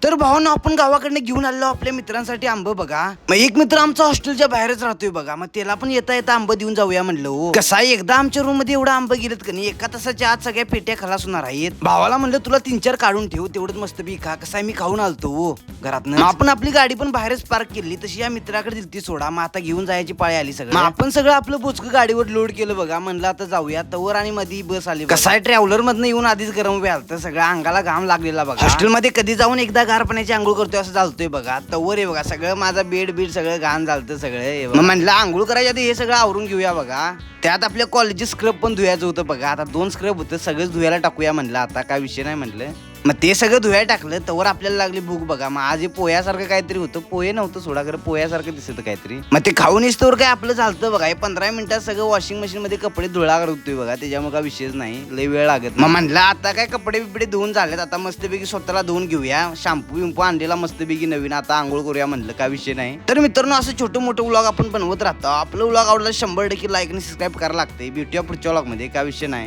तर भावांनो आपण गावाकडनं घेऊन आलो आपल्या मित्रांसाठी आंब बघा. मग एक मित्र आमचा हॉस्टेलच्या बाहेरच राहतोय बघा. मग त्याला पण येता येता आंब देऊन जाऊया म्हणलं. हो कसा एकदा आमच्या रूम मध्ये एवढा आंब गेलेत का नाही, एका तासाच्या आत सगळ्या पेट्या खलास होणार आहेत. भावाला म्हणलं तुला 3-4 काढून ठेव, तेवढंच मस्त बी खा. कसं मी खाऊन आलतो घरातनं. मग आपण आपली गाडी पण बाहेरच पार्क केली, तशी या मित्राकडे दिलती सोडा. मग आता घेऊन जायची पाळी आली सगळं. मग आपण सगळं आपलं बोचकं गाडीवर लोड केलं बघा. म्हणलं आता जाऊया. तवर आणि मध्ये बस आली. कसाय ट्रॅव्हलर मधनं येऊन आधीच गरम व्हायला सगळं अंगाला घाम लागलेला बघा. हॉस्टेलमध्ये कधी जाऊन एकदा गार पाण्याची आंघोळ करतोय असं चालतोय बघा. तवर आहे बघा सगळं माझा बेड सगळं घाण झालतं सगळं. मग म्हणलं आंघोळ करायच्या आधी हे सगळं आवरून घेऊया बघा. त्यात आपल्या कॉलेजचे स्क्रब पण धुवायचं होतं बघा. आता 2 स्क्रब होतं, सगळंच धुवायला टाकूया म्हणलं. आता काय विषय नाही म्हटलं. मग ते सगळं धुवायला टाकलं. तवर आपल्याला लागली भूक बघा. मग आज हे पोह्यासारखं काहीतरी होतं. पोहे नव्हतं सोडा, खरं पोह्यासारखं दिसत काहीतरी. मग ते खाऊन येस्तोवर काय आपलं झालतं बघा. हे 15 मिनिटात सगळं वॉशिंग मशीन मध्ये कपडे धुळा करतोय बघा. त्याच्यामुळे काय विषयच नाही, लय वेळ लागत. मग म्हणलं आता काय कपडे बिपडे धुवून झालेत, आता मस्तपैकी स्वतःला धुवून घेऊया. शॅम्पू विंपू आणलेला मस्तपैकी नवीन, आता आंघोळ करूया म्हणलं. काय विषय नाही. तर मित्रांनो असं छोटं मोठं व्लॉग आपण बनवत राहतो. आपलं व्लॉग आवडला 100% लाईक आणि सबस्क्राईब करायला लागते. भेटूया पुढच्या व्लॉग मध्ये. काय विषय नाही.